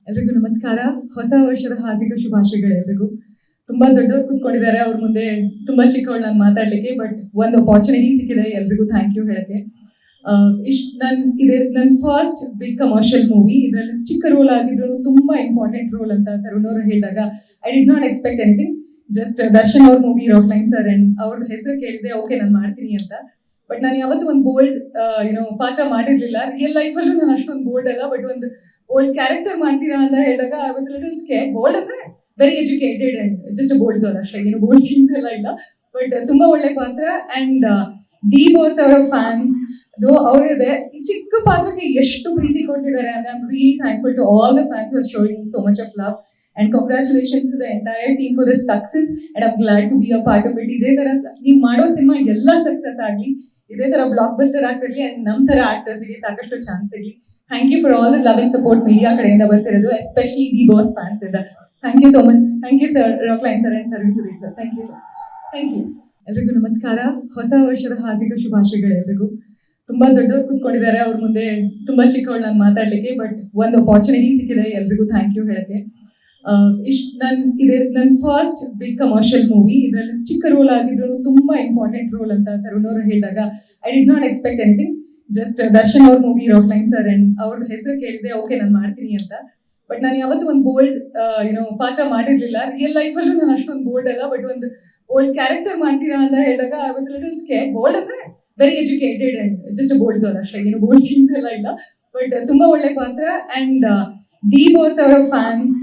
ಎಲ್ರಿಗೂ ನಮಸ್ಕಾರ. ಹೊಸ ವರ್ಷದ ಹಾರ್ದಿಕ ಶುಭಾಶಯಗಳು ಎಲ್ರಿಗೂ. ತುಂಬಾ ದೊಡ್ಡವರು ಕೂತ್ಕೊಂಡಿದ್ದಾರೆ ಅವ್ರ ಮುಂದೆ, ತುಂಬಾ ಚಿಕ್ಕವಳು ನಾನು ಮಾತಾಡ್ಲಿಕ್ಕೆ. ಬಟ್ ಒಂದು ಅಪಾರ್ಚುನಿಟಿ ಸಿಕ್ಕಿದೆ, ಎಲ್ರಿಗೂ ಥ್ಯಾಂಕ್ ಯು ಹೇಳಕ್ಕೆ. ನನ್ನ ಫಸ್ಟ್ ಬಿಗ್ ಕಮರ್ಷಿಯಲ್ ಮೂವಿ. ಇದರಲ್ಲಿ ಚಿಕ್ಕ ರೋಲ್ ಆಗಿದ್ರು ತುಂಬಾ ಇಂಪಾರ್ಟೆಂಟ್ ರೋಲ್ ಅಂತ ತರುಣ್ ಅವರು ಹೇಳಿದಾಗ I did not expect anything. Just Darshan ಅವ್ರ ಮೂವಿ ರಾಕ್ಲೈನ್ ಸರ್ ಅಂಡ್ ಅವ್ರ ಹೆಸರು ಕೇಳಿದೆ, ಓಕೆ ನಾನು ಮಾಡ್ತೀನಿ ಅಂತ. ಬಟ್ ನಾನು ಯಾವತ್ತೂ ಒಂದು ಬೋಲ್ಡ್ ಪಾತ್ರ ಮಾಡಿರ್ಲಿಲ್ಲ. ರಿಯಲ್ ಲೈಫಲ್ಲೂ ನಾನು ಅಷ್ಟೊಂದು ಬೋಲ್ಡ್ ಅಲ್ಲ, ಬಟ್ ಒಂದು ಬೋಲ್ಡ್ ಕ್ಯಾರೆಕ್ಟರ್ ಮಾಡ್ತೀರಾ ಅಂತ ಹೇಳಿದಾಗ I was little scared. Bold ಅಂದ್ರೆ very educated and just bold girl ಅಷ್ಟೇ, ಏನು ಬೋಲ್ಡ್ ಸೀನ್ಸ್ ಎಲ್ಲ ಇಲ್ಲ. ಬಟ್ ತುಂಬಾ ಒಳ್ಳೆ ಪಾತ್ರ. ಅಂಡ್ ಡಿ ಬಾಸ್ ಅವರ ಫ್ಯಾನ್ಸ್ ಅವರಿದೆ ಈ ಚಿಕ್ಕ ಪಾತ್ರಕ್ಕೆ ಎಷ್ಟು ಪ್ರೀತಿ ಕೊಟ್ಟಿದ್ದಾರೆ ಅಂದ್ರೆ I am really thankful to all the fans for showing so much of love. And congratulations to the entire team for this success, and I'm glad to be a part of it. ಇದೇ ತರ ನೀವು ಮಾಡೋ cinema ಎಲ್ಲ success ಆಗಲಿ, ಇದೇ ತರ block buster ಆಗ್ತಿರ್ಲಿ, and ನಮ್ಮ ತರ ಆಕ್ಟರ್ಸ್ ಗೆ ಸಾಕಷ್ಟು ಚಾನ್ಸ್ ಸಿಗಲಿ. Thank you for all the love and support media ಕಡೆಯಿಂದ ಬರ್ತಿರೋದು, ಎಸ್ಪೆಷಲಿ ದಿ ಬಾಸ್ ಫ್ಯಾನ್ಸ್ ಇಂದ. Thank you so much. Thank you sir, Rockline sir and Tarun Suresh sir. Thank you so much. Thank you. ಎಲ್ರಿಗೂ ನಮಸ್ಕಾರ. ಹೊಸ ವರ್ಷದ ಹಾರ್ದಿಕ ಶುಭಾಶಯಗಳು ಎಲ್ರಿಗೂ. ತುಂಬಾ ದೊಡ್ಡವರು ಕೂತ್ಕೊಂಡಿದ್ದಾರೆ ಅವ್ರ ಮುಂದೆ, ತುಂಬಾ ಚಿಕ್ಕವಳು ನಾನು ಮಾತಾಡ್ಲಿಕ್ಕೆ. ಬಟ್ ಒಂದು ಅಪಾರ್ಚುನಿಟಿ ಸಿಕ್ಕಿದೆ, ಎಲ್ರಿಗೂ ಥ್ಯಾಂಕ್ ಯು ಹೇಳಕ್ಕೆ. ನನ್ನ ಫಸ್ಟ್ ಬಿಗ್ ಕಮರ್ಷಿಯಲ್ ಮೂವಿ. ಇದರಲ್ಲಿ ಚಿಕ್ಕ ರೋಲ್ ಆಗಿದ್ರು ತುಂಬಾ ಇಂಪಾರ್ಟೆಂಟ್ ರೋಲ್ ಅಂತ ತರುಣ್ ಅವರು ಹೇಳಿದಾಗ I did not expect anything. Just Darshan ಅವ್ರ ಮೂವಿ ರಾಕ್ಲೈನ್ ಸರ್ ಅಂಡ್ ಅವ್ರ ಹೆಸರು ಕೇಳಿದೆ, ಓಕೆ ನಾನು ಮಾಡ್ತೀನಿ ಅಂತ. ಬಟ್ ನಾನು ಯಾವತ್ತೂ ಒಂದು ಬೋಲ್ಡ್ ಪಾತ್ರ ಮಾಡಿರ್ಲಿಲ್ಲ. ರಿಯಲ್ ಲೈಫಲ್ಲೂ ನಾನು ಅಷ್ಟೊಂದು ಬೋಲ್ಡ್ ಅಲ್ಲ, ಬಟ್ ಒಂದು ಬೋಲ್ಡ್ ಕ್ಯಾರೆಕ್ಟರ್ ಮಾಡ್ತೀರಾ ಅಂತ ಹೇಳಿದಾಗ I was little scared. Bold ಅಂದ್ರೆ very educated and just bold girl ಅಷ್ಟೇ, ಏನು ಬೋಲ್ಡ್ ಸೀನ್ಸ್ ಎಲ್ಲ ಇಲ್ಲ. ಬಟ್ ತುಂಬಾ ಒಳ್ಳೆ ಪಾತ್ರ. ಅಂಡ್ ಡಿ ಬಾಸ್ ಅವರ ಫ್ಯಾನ್ಸ್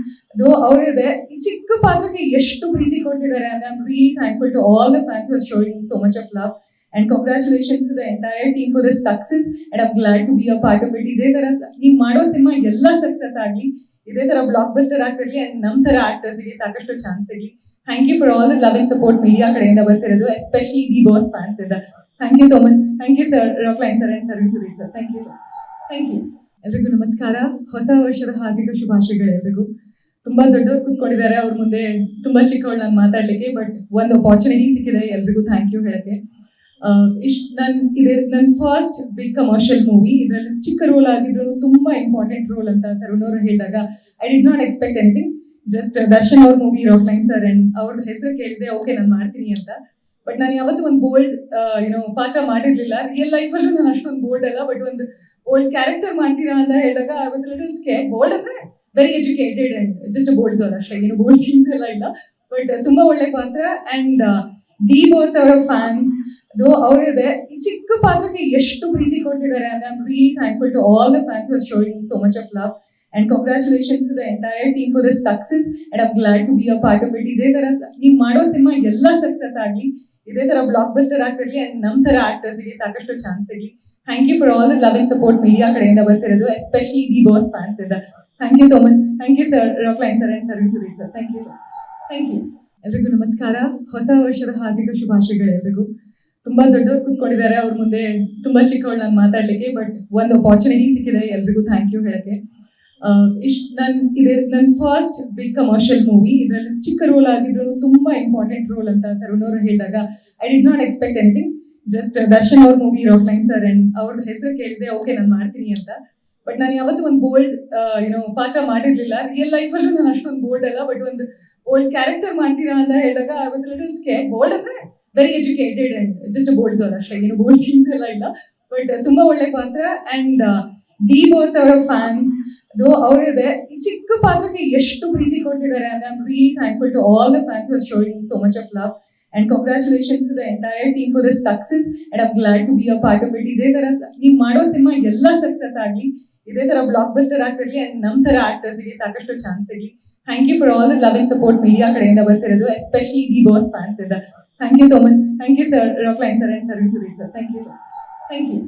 ಅವರಿದೆ ಈ ಚಿಕ್ಕ ಪಾತ್ರಕ್ಕೆ ಎಷ್ಟು ಪ್ರೀತಿ ಕೊಟ್ಟಿದ್ದಾರೆ ಅಂದ್ರೆ I am really thankful to all the fans for showing so much of love. And congratulations to the entire team for this success, and I'm glad to be a part of it. ಇದೇ ತರ ನೀವು ಮಾಡೋ cinema ಎಲ್ಲ success ಆಗಲಿ, ಇದೇ ತರ block buster ಆಗ್ತಿರ್ಲಿ, and ನಮ್ಮ ತರ ಆಕ್ಟರ್ಸ್ ಗೆ ಸಾಕಷ್ಟು ಚಾನ್ಸ್ ಸಿಗಲಿ. Thank you for all the love and support media ಕಡೆಯಿಂದ ಬರ್ತಿರೋದು, ಎಸ್ಪೆಷಲಿ ದಿ ಬಾಸ್ ಫ್ಯಾನ್ಸ್ ಇಂದ. Thank you so much. Thank you sir, Rockline sir and Tarun Suresh sir. Thank you so much. Thank you. ಎಲ್ರಿಗೂ ನಮಸ್ಕಾರ. ಹೊಸ ವರ್ಷದ ಹಾರ್ದಿಕ ಶುಭಾಶಯಗಳು ಎಲ್ರಿಗೂ. ತುಂಬಾ ದೊಡ್ಡವರು ಕೂತ್ಕೊಂಡಿದ್ದಾರೆ ಅವ್ರ ಮುಂದೆ, ತುಂಬಾ ಚಿಕ್ಕವಳು ನಾನು ಮಾತಾಡ್ಲಿಕ್ಕೆ. ಬಟ್ ಒಂದು ಅಪಾರ್ಚುನಿಟಿ ಸಿಕ್ಕಿದೆ, ಎಲ್ರಿಗೂ ಥ್ಯಾಂಕ್ ಯು ಹೇಳಕ್ಕೆ. ನನ್ನ ಫಸ್ಟ್ ಬಿಗ್ ಕಮರ್ಷಿಯಲ್ ಮೂವಿ. ಇದರಲ್ಲಿ ಚಿಕ್ಕ ರೋಲ್ ಆಗಿದ್ರು ತುಂಬಾ ಇಂಪಾರ್ಟೆಂಟ್ ರೋಲ್ ಅಂತ ತರುಣ್ ಅವರು ಹೇಳಿದಾಗ I did not expect anything. Just Darshan ಅವ್ರ ಮೂವಿ ರಾಕ್ಲೈನ್ ಸರ್ ಅಂಡ್ ಅವ್ರ ಹೆಸರು ಕೇಳಿದೆ, ಓಕೆ ನಾನು ಮಾಡ್ತೀನಿ ಅಂತ. ಬಟ್ ನಾನು ಯಾವತ್ತೂ ಒಂದು ಬೋಲ್ಡ್ ಪಾತ್ರ ಮಾಡಿರ್ಲಿಲ್ಲ. ರಿಯಲ್ ಲೈಫಲ್ಲೂ ನಾನು ಅಷ್ಟೊಂದು ಬೋಲ್ಡ್ ಅಲ್ಲ, ಬಟ್ ಒಂದು ಬೋಲ್ಡ್ ಕ್ಯಾರೆಕ್ಟರ್ ಮಾಡ್ತೀರಾ ಅಂತ ಹೇಳಿದಾಗ I was little scared. Bold ಅಂದ್ರೆ very educated and just bold girl ಅಷ್ಟೇ, ಏನು ಬೋಲ್ಡ್ ಸೀನ್ಸ್ ಎಲ್ಲ ಇಲ್ಲ. ಬಟ್ ತುಂಬಾ ಒಳ್ಳೆ ಪಾತ್ರ. ಅಂಡ್ ಡಿ ಬಾಸ್ ಅವರ ಫ್ಯಾನ್ಸ್ ಅವರಿದೆ ಈ ಚಿಕ್ಕ ಪಾತ್ರಕ್ಕೆ ಎಷ್ಟು ಪ್ರೀತಿ ಕೊಟ್ಟಿದ್ದಾರೆ ಅಂದ್ರೆ I am really thankful to all the fans for showing so much of love. And congratulations to the entire team for this success, and I'm glad to be a part of it. ಇದೇ ತರ ನೀವು ಮಾಡೋ cinema ಎಲ್ಲ success ಆಗಲಿ, ಇದೇ ತರ block buster ಆಗ್ತಿರ್ಲಿ, and ನಮ್ಮ ತರ ಆಕ್ಟರ್ಸ್ ಗೆ ಸಾಕಷ್ಟು ಚಾನ್ಸ್ ಸಿಗಲಿ. Thank you for all the love and support media ಕಡೆಯಿಂದ ಬರ್ತಿರೋದು, ಎಸ್ಪೆಷಲಿ ದಿ ಬಾಸ್ ಫ್ಯಾನ್ಸ್ ಇಂದ. Thank you so much. Thank you sir, Rockline sir and Tarun Suresh sir. Thank you so much. Thank you. ಎಲ್ರಿಗೂ ನಮಸ್ಕಾರ. ಹೊಸ ವರ್ಷದ ಹಾರ್ದಿಕ ಶುಭಾಶಯಗಳು ಎಲ್ರಿಗೂ. ತುಂಬಾ ದೊಡ್ಡವರು ಕೂತ್ಕೊಂಡಿದ್ದಾರೆ ಅವ್ರ ಮುಂದೆ, ತುಂಬಾ ಚಿಕ್ಕವಳು ನಾನು ಮಾತಾಡ್ಲಿಕ್ಕೆ. ಬಟ್ ಒಂದು ಅಪಾರ್ಚುನಿಟಿ ಸಿಕ್ಕಿದೆ, ಎಲ್ರಿಗೂ ಥ್ಯಾಂಕ್ ಯು ಹೇಳಕ್ಕೆ. ನನ್ನ ಫಸ್ಟ್ ಬಿಗ್ ಕಮರ್ಷಿಯಲ್ ಮೂವಿ. ಇದರಲ್ಲಿ ಚಿಕ್ಕ ರೋಲ್ ಆಗಿದ್ರು ತುಂಬಾ ಇಂಪಾರ್ಟೆಂಟ್ ರೋಲ್ ಅಂತ ತರುಣ್ ಅವರು ಹೇಳಿದಾಗ I did not expect anything. Just Darshan ಅವ್ರ ಮೂವಿ ರಾಕ್ಲೈನ್ ಸರ್ ಅಂಡ್ ಅವ್ರ ಹೆಸರು ಕೇಳಿದೆ, ಓಕೆ ನಾನು ಮಾಡ್ತೀನಿ ಅಂತ. ಬಟ್ ನಾನು ಯಾವತ್ತೂ ಒಂದು ಬೋಲ್ಡ್ ಪಾತ್ರ ಮಾಡಿರ್ಲಿಲ್ಲ. ರಿಯಲ್ ಲೈಫಲ್ಲೂ ನಾನು ಅಷ್ಟೊಂದು ಬೋಲ್ಡ್ ಅಲ್ಲ, ಬಟ್ ಒಂದು ಬೋಲ್ಡ್ ಕ್ಯಾರೆಕ್ಟರ್ ಮಾಡ್ತೀರಾ ಅಂತ ಹೇಳಿದಾಗ I was little scared. Bold ಅಂದ್ರೆ very educated and just bold girl ಅಷ್ಟೇ, ಏನು ಬೋಲ್ಡ್ ಸೀನ್ಸ್ ಎಲ್ಲ ಇಲ್ಲ. ಬಟ್ ತುಂಬಾ ಒಳ್ಳೆ ಪಾತ್ರ. ಅಂಡ್ ಡಿ ಬಾಸ್ ಅವರ ಫ್ಯಾನ್ಸ್ ಅವರಿದೆ ಈ ಚಿಕ್ಕ ಪಾತ್ರಕ್ಕೆ ಎಷ್ಟು ಪ್ರೀತಿ ಕೊಟ್ಟಿದ್ದಾರೆ ಅಂದ್ರೆ I am really thankful to all the fans for showing so much of love. And congratulations to the entire team for this success, and I'm glad to be a part of it. ಇದೇ ತರ ನೀವು ಮಾಡೋ cinema ಎಲ್ಲ success ಆಗಲಿ, ಇದೇ ತರ block buster ಆಗ್ತಿರ್ಲಿ, and ನಮ್ಮ ತರ ಆಕ್ಟರ್ಸ್ ಗೆ ಸಾಕಷ್ಟು ಚಾನ್ಸ್ ಸಿಗಲಿ. Thank you for all the love and support media ಕಡೆಯಿಂದ ಬರ್ತಿರೋದು, ಎಸ್ಪೆಷಲಿ ದಿ ಬಾಸ್ ಫ್ಯಾನ್ಸ್ ಇಂದ. Thank you so much. Thank you sir, Rockline sir and Tarun Suresh sir. Thank you so much. Thank you.